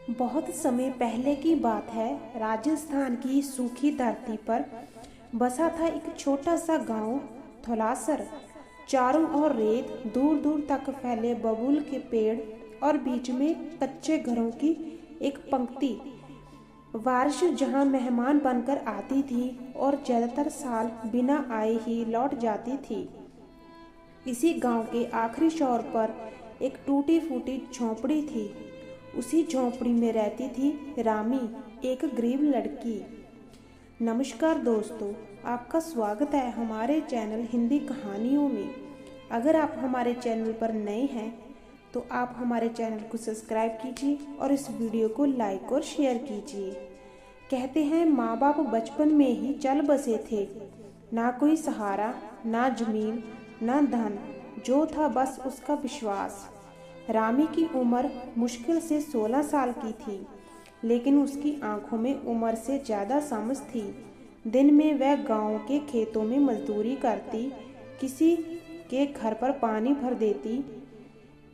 बहुत समय पहले की बात है। राजस्थान की सूखी धरती पर बसा था एक छोटा सा गांव थोलासर। चारों ओर रेत, दूर दूर तक फैले बबूल के पेड़ और बीच में कच्चे घरों की एक पंक्ति। बारिश जहां मेहमान बनकर आती थी और ज्यादातर साल बिना आए ही लौट जाती थी। इसी गांव के आखिरी छोर पर एक टूटी फूटी झोंपड़ी थी। उसी झोंपड़ी में रहती थी रामी, एक गरीब लड़की। नमस्कार दोस्तों, आपका स्वागत है हमारे चैनल हिंदी कहानियों में। अगर आप हमारे चैनल पर नए हैं तो आप हमारे चैनल को सब्सक्राइब कीजिए और इस वीडियो को लाइक और शेयर कीजिए। कहते हैं माँ बाप बचपन में ही चल बसे थे। ना कोई सहारा, ना जमीन, ना धन, जो था बस उसका विश्वास। रामी की उम्र मुश्किल से 16 साल की थी, लेकिन उसकी आंखों में उम्र से ज़्यादा समझ थी। दिन में वह गांव के खेतों में मजदूरी करती, किसी के घर पर पानी भर देती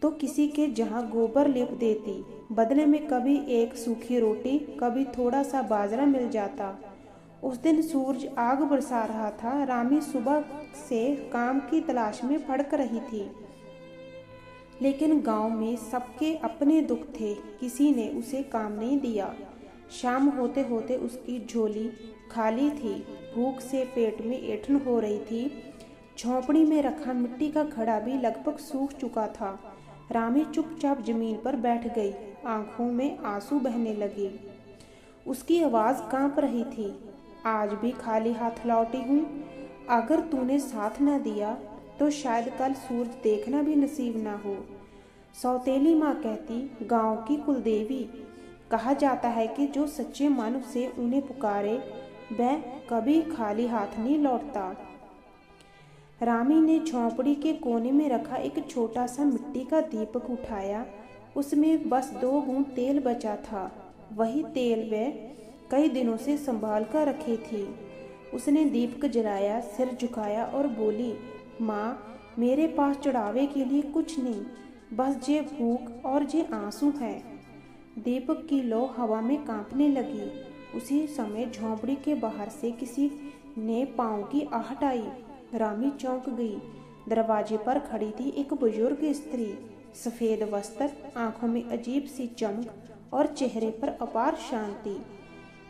तो किसी के जहां गोबर लेप देती। बदले में कभी एक सूखी रोटी, कभी थोड़ा सा बाजरा मिल जाता। उस दिन सूरज आग बरसा रहा था। रामी सुबह से काम की तलाश में भटक रही थी, लेकिन गांव में सबके अपने दुख थे। किसी ने उसे काम नहीं दिया। शाम होते होते उसकी झोली खाली थी। भूख से पेट में ऐंठन हो रही थी। झोंपड़ी में रखा मिट्टी का घड़ा भी लगभग सूख चुका था। रामी चुपचाप जमीन पर बैठ गई। आंखों में आंसू बहने लगे। उसकी आवाज़ कांप रही थी। आज भी खाली हाथ लौटी हूँ। अगर तूने साथ न दिया तो शायद कल सूरज देखना भी नसीब ना हो। सौतेली माँ कहती, गांव की कुलदेवी। कहा जाता है कि जो सच्चे मन से उन्हें पुकारे वह कभी खाली हाथ नहीं लौटता। रामी ने झोंपड़ी के कोने में रखा एक छोटा सा मिट्टी का दीपक उठाया। उसमें बस 2 बूंद तेल बचा था। वही तेल वह कई दिनों से संभाल कर रखी थी। उसने दीपक जलाया, सिर झुकाया और बोली, माँ, मेरे पास चढ़ावे के लिए कुछ नहीं, बस जे भूख और जे आंसू हैं। दीपक की लौ हवा में कांपने लगी। उसी समय झोंपड़ी के बाहर से किसी ने पाँव की आहट आई। रामी चौंक गई। दरवाजे पर खड़ी थी एक बुजुर्ग स्त्री। सफ़ेद वस्त्र, आंखों में अजीब सी चमक और चेहरे पर अपार शांति।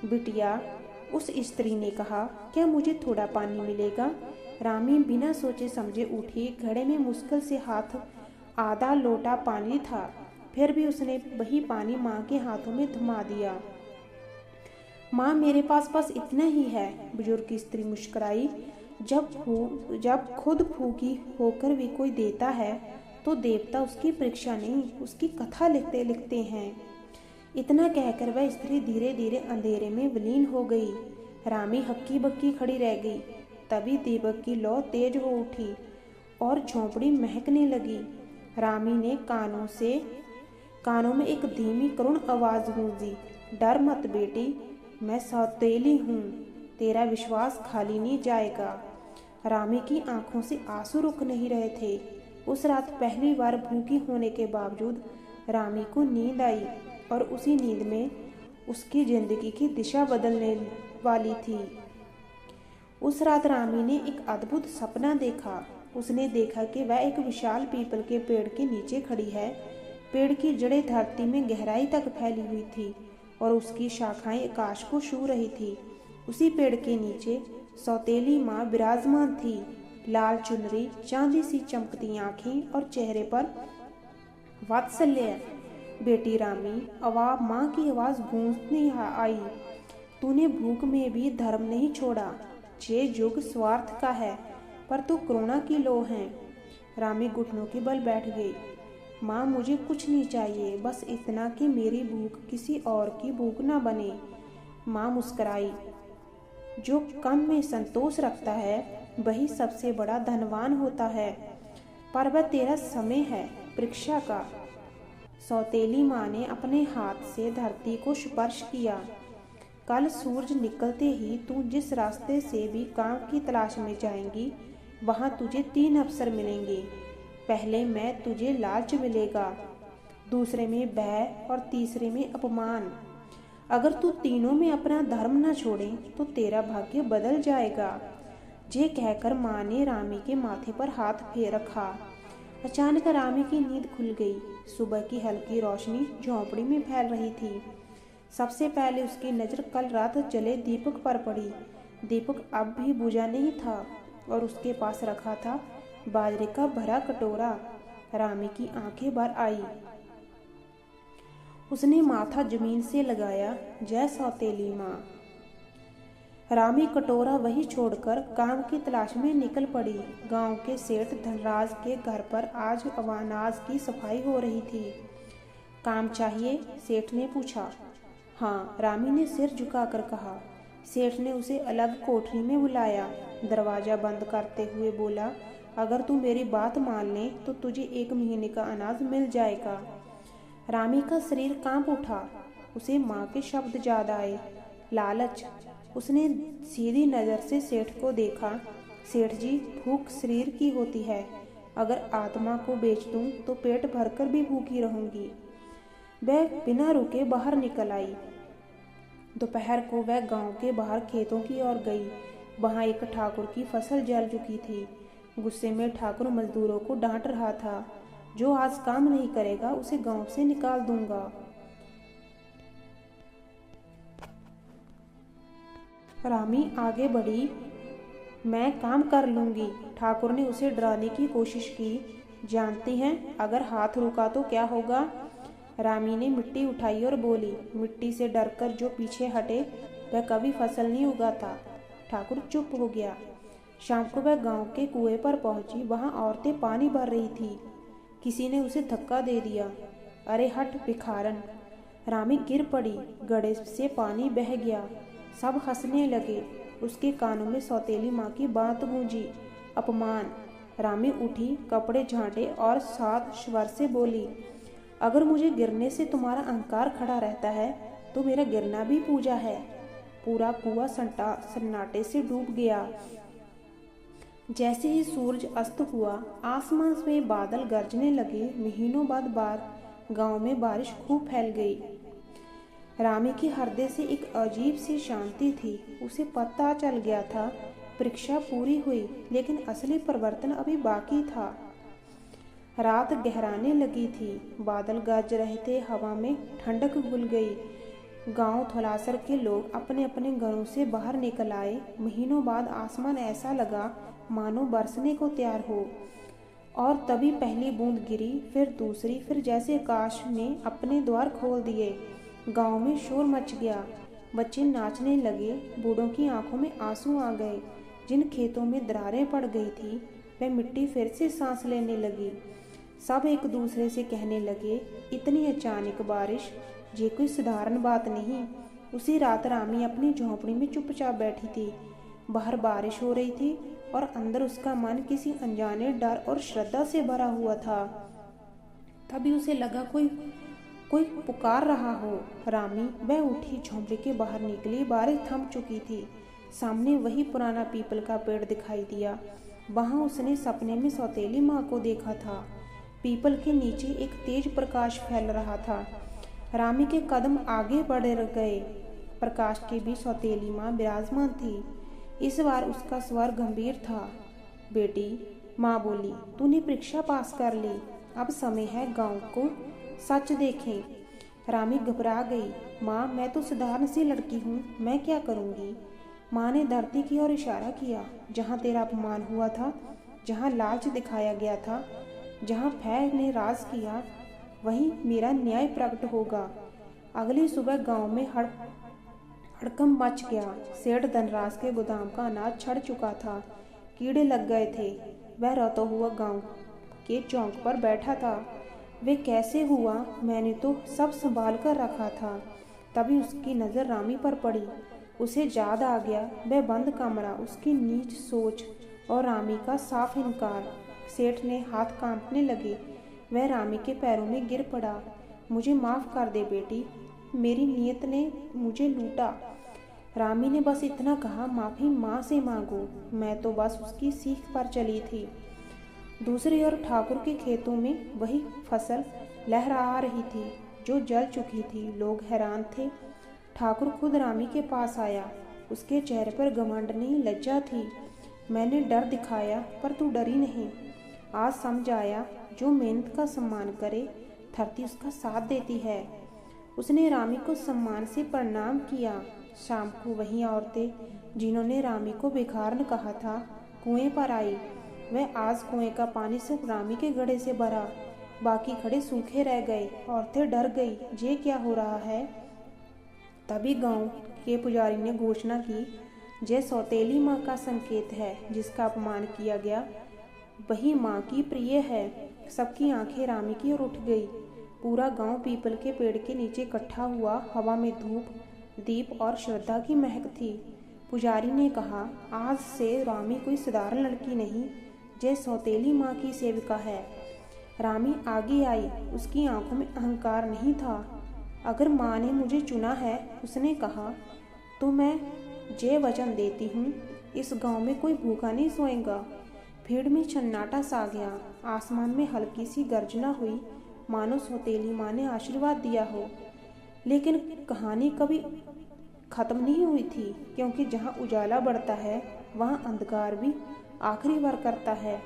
बिटिया, उस स्त्री ने कहा, क्या मुझे थोड़ा पानी मिलेगा? रामी बिना सोचे समझे उठी। घड़े में मुश्किल से हाथ आधा लोटा पानी था, फिर भी उसने वही पानी माँ के हाथों में थमा दिया। माँ, मेरे पास बस इतना ही है, बुजुर्ग स्त्री मुस्कुराई। जब खुद भूखी होकर भी कोई देता है तो देवता उसकी परीक्षा नहीं, उसकी कथा लिखते लिखते हैं। इतना कहकर वह स्त्री धीरे धीरे अंधेरे में विलीन हो गई। रामी हक्की बक्की खड़ी रह गई। तभी दीपक की लौ तेज हो उठी और झोंपड़ी महकने लगी। रामी ने कानों में एक धीमी करुण आवाज गूंजी, डर मत बेटी, मैं सौतेली हूँ, तेरा विश्वास खाली नहीं जाएगा। रामी की आंखों से आंसू रुक नहीं रहे थे। उस रात पहली बार भूखी होने के बावजूद रामी को नींद आई और उसी नींद में उसकी जिंदगी की दिशा बदलने वाली थी। उस रात रामी ने एक अद्भुत सपना देखा। उसने देखा कि वह एक विशाल पीपल के पेड़ के नीचे खड़ी है। पेड़ की जड़ें धरती में गहराई तक फैली हुई थी और उसकी शाखाएं आकाश को छू रही थी। उसी पेड़ के नीचे सौतेली माँ विराजमान थी। लाल चुनरी, चांदी सी चमकती आंखें और चेहरे पर वात्सल्य। बेटी रामी, माँ की आवाज़ गूंजती आई, तूने भूख में भी धर्म नहीं छोड़ा। ये युग स्वार्थ का है, पर तू करुणा की लो है। रामी घुटनों के बल बैठ गई। माँ, मुझे कुछ नहीं चाहिए, बस इतना कि मेरी भूख किसी और की भूख ना बने। माँ मुस्कुराई। जो कम में संतोष रखता है वही सबसे बड़ा धनवान होता है, पर वह तेरा समय है परीक्षा का। सौतेली माँ ने अपने हाथ से धरती को स्पर्श किया। कल सूरज निकलते ही तू जिस रास्ते से भी काम की तलाश में जाएंगी, वहाँ तुझे 3 अवसर मिलेंगे। पहले में तुझे लालच मिलेगा, दूसरे में भय और तीसरे में अपमान। अगर तू तीनों में अपना धर्म न छोड़े तो तेरा भाग्य बदल जाएगा। ये कहकर माँ ने रामी के माथे पर हाथ फेर रखा। अचानक रामी की नींद खुल गई। सुबह की हल्की रोशनी झोंपड़ी में फैल रही थी। सबसे पहले उसकी नज़र कल रात जले दीपक पर पड़ी। दीपक अब भी बुझा नहीं था और उसके पास रखा था बाजरे का भरा कटोरा। रामी की आंखें भर आई। उसने माथा जमीन से लगाया। जय सौतेली माँ। रामी कटोरा वही छोड़कर काम की तलाश में निकल पड़ी। गांव के सेठ धनराज के घर पर आज अनाज की सफाई हो रही थी। काम चाहिए? सेठ ने पूछा। हाँ, रामी ने सिर झुकाकर कहा। सेठ ने उसे अलग कोठरी में बुलाया। दरवाज़ा बंद करते हुए बोला, अगर तू मेरी बात मान ले तो तुझे 1 महीने का अनाज मिल जाएगा। रामी का शरीर कांप उठा। उसे माँ के शब्द याद आए। लालच। उसने सीधी नज़र से सेठ को देखा। सेठ जी, भूख शरीर की होती है। अगर आत्मा को बेच दूं तो पेट भरकर भी भूखी रहूंगी। वह बिना रुके बाहर निकल आई। दोपहर को वह गांव के बाहर खेतों की ओर गई। वहां एक ठाकुर की फसल जल चुकी थी। गुस्से में ठाकुर मजदूरों को डांट रहा था। जो आज काम नहीं करेगा उसे गांव से निकाल दूंगा। रामी आगे बढ़ी। मैं काम कर लूंगी। ठाकुर ने उसे डराने की कोशिश की। जानती हैं, अगर हाथ रुका तो क्या होगा? रामी ने मिट्टी उठाई और बोली। मिट्टी से डरकर जो पीछे हटे वह कभी फसल नहीं उगाता। ठाकुर चुप हो गया। शाम को वह गांव के कुएं पर पहुंची। वहां औरतें पानी भर रही थी। किसी ने उसे धक्का दे दिया। अरे हट भिखारन। रामी गिर पड़ी। गड्ढे से पानी बह गया। सब हंसने लगे। उसके कानों में सौतेली माँ की बात गूंजी। अपमान। रामी उठी, कपड़े झांटे और साध स्वर से बोली, अगर मुझे गिरने से तुम्हारा अहंकार खड़ा रहता है तो मेरा गिरना भी पूजा है। पूरा कुआं सन्नाटे से डूब गया। जैसे ही सूरज अस्त हुआ, आसमान में बादल गरजने लगे। महीनों बाद गांव में बारिश खूब फैल गई। रामी के हृदय से एक अजीब सी शांति थी। उसे पता चल गया था परीक्षा पूरी हुई, लेकिन असली परिवर्तन अभी बाकी था। रात गहराने लगी थी। बादल गरज रहे थे। हवा में ठंडक घुल गई। गांव थोलासर के लोग अपने अपने घरों से बाहर निकल आए। महीनों बाद आसमान ऐसा लगा मानो बरसने को तैयार हो। और तभी पहली बूंद गिरी, फिर दूसरी, फिर जैसे आकाश ने अपने द्वार खोल दिए। गांव में शोर मच गया। बच्चे नाचने लगे। बूढ़ों की आंखों में आंसू आ गए। जिन खेतों में दरारें पड़ गई थी वह मिट्टी फिर से सांस लेने लगी। सब एक दूसरे से कहने लगे, इतनी अचानक बारिश, ये कोई साधारण बात नहीं। उसी रात रामी अपनी झोंपड़ी में चुपचाप बैठी थी। बाहर बारिश हो रही थी और अंदर उसका मन किसी अनजाने डर और श्रद्धा से भरा हुआ था। तभी उसे लगा कोई पुकार रहा हो। रामी वह उठी, झोंपड़ी के बाहर निकली। बारिश थम चुकी थी। सामने वही पुराना पीपल का पेड़ दिखाई दिया। वहां उसने सपने में सौतेली माँ को देखा था। पीपल के नीचे एक तेज प्रकाश फैल रहा था। रामी के कदम आगे बढ़ गए। प्रकाश के बीच सौतेली माँ विराजमान थी। इस बार उसका स्वर गंभीर था। बेटी, माँ बोली, तूने परीक्षा पास कर ली। अब समय है गांव को सच देखें। रामी घबरा गई। माँ, मैं तो साधारण सी लड़की हूँ, मैं क्या करूँगी? माँ ने धरती की ओर इशारा किया। जहाँ तेरा अपमान हुआ था, जहाँ लालच दिखाया गया था, जहाँ भय ने राज किया, वहीं मेरा न्याय प्रकट होगा। अगली सुबह गांव में हड़कंप मच गया। सेठ धनराज के गोदाम का अनाज छड़ चुका था। कीड़े लग गए थे। वह रोता हुआ गांव के चौक पर बैठा था। वे कैसे हुआ? मैंने तो सब संभाल कर रखा था। तभी उसकी नज़र रामी पर पड़ी। उसे याद आ गया वह बंद कमरा, उसकी नीच सोच और रामी का साफ इनकार। सेठ ने हाथ कांपने लगे। वह रामी के पैरों में गिर पड़ा। मुझे माफ़ कर दे बेटी, मेरी नीयत ने मुझे लूटा। रामी ने बस इतना कहा, माफ़ी माँ से मांगो, मैं तो बस उसकी सीख पर चली थी। दूसरी ओर ठाकुर के खेतों में वही फसल लहरा रही थी जो जल चुकी थी। लोग हैरान थे। ठाकुर खुद रामी के पास आया। उसके चेहरे पर घमंड नहीं, लज्जा थी। मैंने डर दिखाया पर तू डरी नहीं। आज समझ आया, जो मेहनत का सम्मान करे धरती उसका साथ देती है। उसने रामी को सम्मान से प्रणाम किया। शाम को वही औरतें जिन्होंने रामी को भिखारन कहा था कुएं पर आई। वह आज कुएं का पानी सिर्फ रामी के घड़े से भरा, बाकी घड़े सूखे रह गए। औरतें डर गई, ये क्या हो रहा है। तभी गांव के पुजारी ने घोषणा की, यह सौतेली माँ का संकेत है। जिसका अपमान किया गया वही माँ की प्रिय है। सबकी आंखें रामी की ओर उठ गई। पूरा गांव पीपल के पेड़ के नीचे इकट्ठा हुआ। हवा में धूप, दीप और श्रद्धा की महक थी। पुजारी ने कहा, आज से रामी कोई साधारण लड़की नहीं, यह सौतेली माँ की सेविका है। रामी आगे आई। उसकी आंखों में अहंकार नहीं था। अगर माँ ने मुझे चुना है, उसने कहा, तो मैं ये वचन देती हूँ, इस गांव में कोई भूखा नहीं सोएगा। भीड़ में सन्नाटा सा गया। आसमान में हल्की सी गर्जना हुई, मानो सौतेली माँ ने आशीर्वाद दिया हो। लेकिन कहानी कभी खत्म नहीं हुई थी, क्योंकि जहाँ उजाला बढ़ता है वहाँ अंधकार भी आखिरी बार करता है।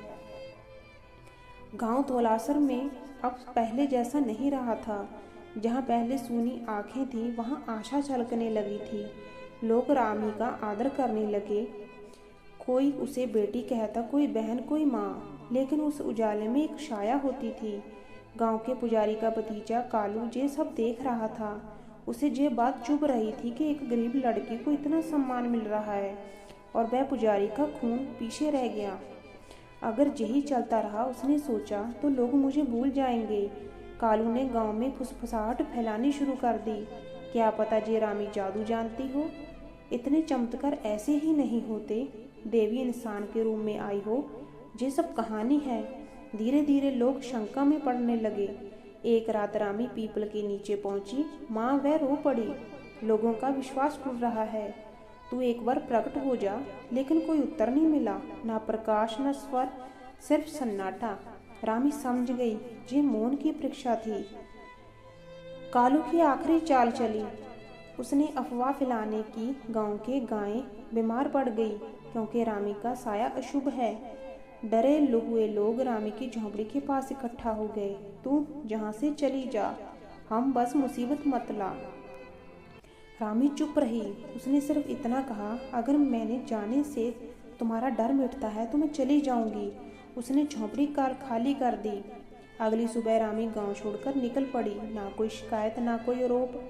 गांव धौलासर में अब पहले जैसा नहीं रहा था। जहाँ पहले सूनी आंखें थी, वहाँ आशा झलकने लगी थी। लोग रामी का आदर करने लगे। कोई उसे बेटी कहता, कोई बहन, कोई माँ। लेकिन उस उजाले में एक छाया होती थी। गांव के पुजारी का भतीजा कालू ये सब देख रहा था। उसे ये बात चुभ रही थी कि एक गरीब लड़की को इतना सम्मान मिल रहा है और वह पुजारी का खून पीछे रह गया। अगर यही चलता रहा, उसने सोचा, तो लोग मुझे भूल जाएंगे। कालू ने गांव में फुसफुसाहट फैलानी शुरू कर दी। क्या पता ये रामी जादू जानती हो। इतने चमत्कार ऐसे ही नहीं होते। देवी इंसान के रूप में आई हो, ये सब कहानी है। धीरे धीरे लोग शंका में पड़ने लगे। एक रात रामी पीपल के नीचे पहुंची। माँ वह रो पड़ी। लोगों का विश्वास टूट रहा है। तू एक बार प्रकट हो जा। लेकिन कोई उत्तर नहीं मिला, ना प्रकाश, न स्वर, सिर्फ सन्नाटा। रामी समझ गई, ये मौन की परीक्षा थी। कालू की आखिरी चाल चली। उसने अफवाह फैलाने की। गांव के गायें बीमार पड़ गई, क्योंकि रामी का साया अशुभ है। डरे हुए लोग रामी की झोंपड़ी के पास इकट्ठा हो गए। तू जहाँ से चली जा, हम बस मुसीबत मत ला। रामी चुप रही। उसने सिर्फ इतना कहा, अगर मैंने जाने से तुम्हारा डर मिटता है तो मैं चली जाऊंगी। उसने झोंपड़ी खाली कर दी। अगली सुबह रामी गांव छोड़कर निकल पड़ी। ना कोई शिकायत, ना कोई आरोप।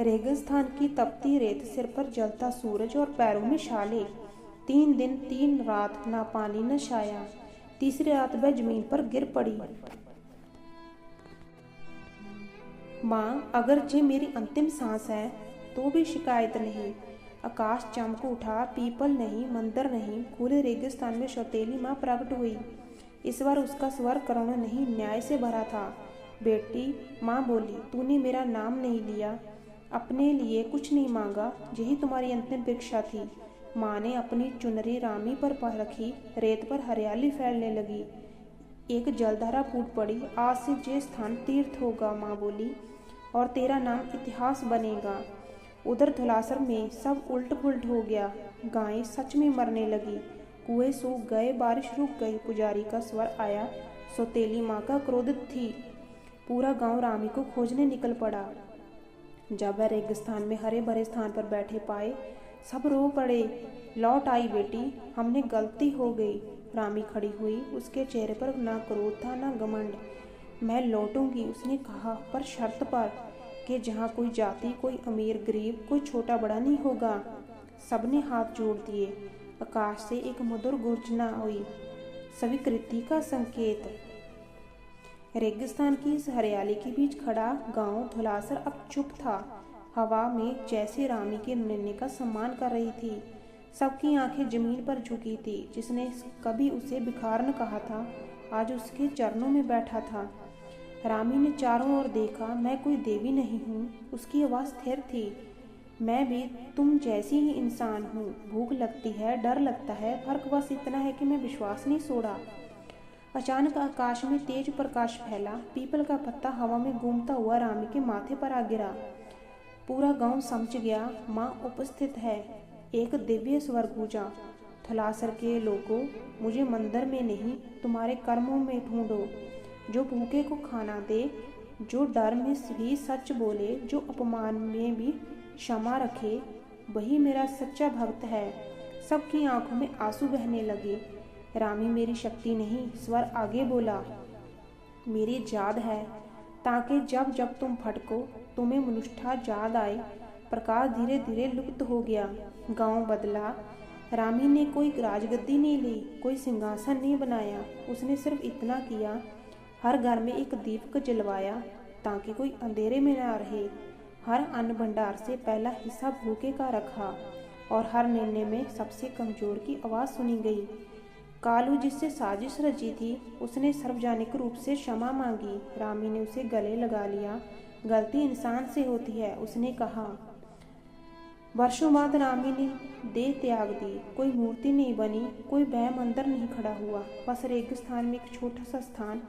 रेगिस्तान की तपती रेत, सिर पर जलता सूरज और पैरों में छाले। 3 दिन 3 रात, ना पानी न छाया। तीसरी रात वह जमीन पर गिर पड़ी। माँ, अगर ये मेरी अंतिम सांस है तो भी शिकायत नहीं। आकाश चमक उठा। पीपल नहीं, मंदिर नहीं, खुले रेगिस्तान में सौतेली माँ प्रकट हुई। इस बार उसका स्वर करुणा नहीं, न्याय से भरा था। बेटी, माँ बोली, तूने मेरा नाम नहीं लिया, अपने लिए कुछ नहीं मांगा, यही तुम्हारी अंतिम भिक्षा थी। माँ ने अपनी चुनरी रामी पर रखी। रेत पर हरियाली फैलने लगी। एक जलधारा फूट पड़ी। आज से ये स्थान तीर्थ होगा, माँ बोली, और तेरा नाम इतिहास बनेगा। उधर धौलासर में सब उल्ट पुल्ट हो गया। गायें सच में मरने लगी। कुएं सूख गए, बारिश रुक गई। पुजारी का स्वर आया, सौतेली माँ का क्रोधित थी। पूरा गांव रामी को खोजने निकल पड़ा। जब वह रेगिस्तान में हरे भरे स्थान पर बैठे पाए, सब रो पड़े। लौट आई बेटी, हमने गलती हो गई। रामी खड़ी हुई। उसके चेहरे पर ना क्रोध था, ना घमंड। मैं लौटूंगी, उसने कहा, पर शर्त पर कि जहाँ कोई जाति, कोई अमीर गरीब, कोई छोटा बड़ा नहीं होगा। सबने हाथ जोड़ दिए। आकाश से एक मधुर गर्जना हुई, स्वीकृति का संकेत। रेगिस्तान की इस हरियाली के बीच खड़ा गांव धौलासर अब चुप था। हवा में जैसे रामी के निर्णय का सम्मान कर रही थी। सबकी आंखें जमीन पर झुकी थी। जिसने कभी उसे भिखारन कहा था, आज उसके चरणों में बैठा था। रामी ने चारों ओर देखा। मैं कोई देवी नहीं हूँ। उसकी आवाज़ स्थिर थी। मैं भी तुम जैसी ही इंसान हूँ। भूख लगती है, डर लगता है, फर्क बस इतना है कि मैं विश्वास नहीं छोड़ा। अचानक आकाश में तेज प्रकाश फैला। पीपल का पत्ता हवा में घूमता हुआ रामी के माथे पर आ गिरा। पूरा गांव समझ गया, माँ उपस्थित है। एक दिव्य स्वर गूंजा, थलासर के लोगों, मुझे मंदिर में नहीं तुम्हारे कर्मों में ढूंढो। जो भूखे को खाना दे, जो डर में भी सच बोले, जो अपमान में भी क्षमा रखे, वही मेरा सच्चा भक्त है। सबकी आंखों में आंसू बहने लगे। रामी मेरी शक्ति नहीं, स्वर आगे बोला, मेरी याद है, ताकि जब जब तुम भटको तुम्हें मनुष्यता याद आए। प्रकाश धीरे धीरे लुप्त हो गया। गांव बदला। रामी ने कोई राजगद्दी नहीं ली, कोई सिंहासन नहीं बनाया। उसने सिर्फ इतना किया, हर घर में एक दीपक जलवाया ताकि कोई अंधेरे में ना रहे। हर अन्न भंडार से पहला हिस्सा भूखे का रखा और हर निर्णय में सबसे कमजोर की आवाज़ सुनी गई। कालू जिससे साजिश रची थी, उसने सार्वजनिक रूप से क्षमा मांगी। रामी ने उसे गले लगा लिया। गलती इंसान से होती है, उसने कहा। वर्षों बाद रामी ने देह त्याग दी। कोई मूर्ति नहीं बनी, कोई वह मंदिर नहीं खड़ा हुआ, बस रेगिस्तान में एक छोटा सा स्थान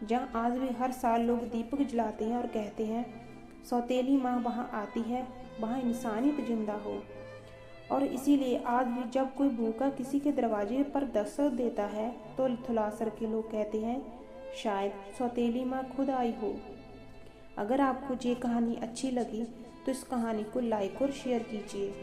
जहाँ आज भी हर साल लोग दीपक जलाते हैं और कहते हैं, सौतेली माँ वहाँ आती है, वहाँ इंसानियत जिंदा हो। और इसीलिए आज भी जब कोई भूखा किसी के दरवाजे पर दस्तक देता है तो थलासर के लोग कहते हैं, शायद सौतेली माँ खुद आई हो। अगर आपको ये कहानी अच्छी लगी तो इस कहानी को लाइक और शेयर कीजिए।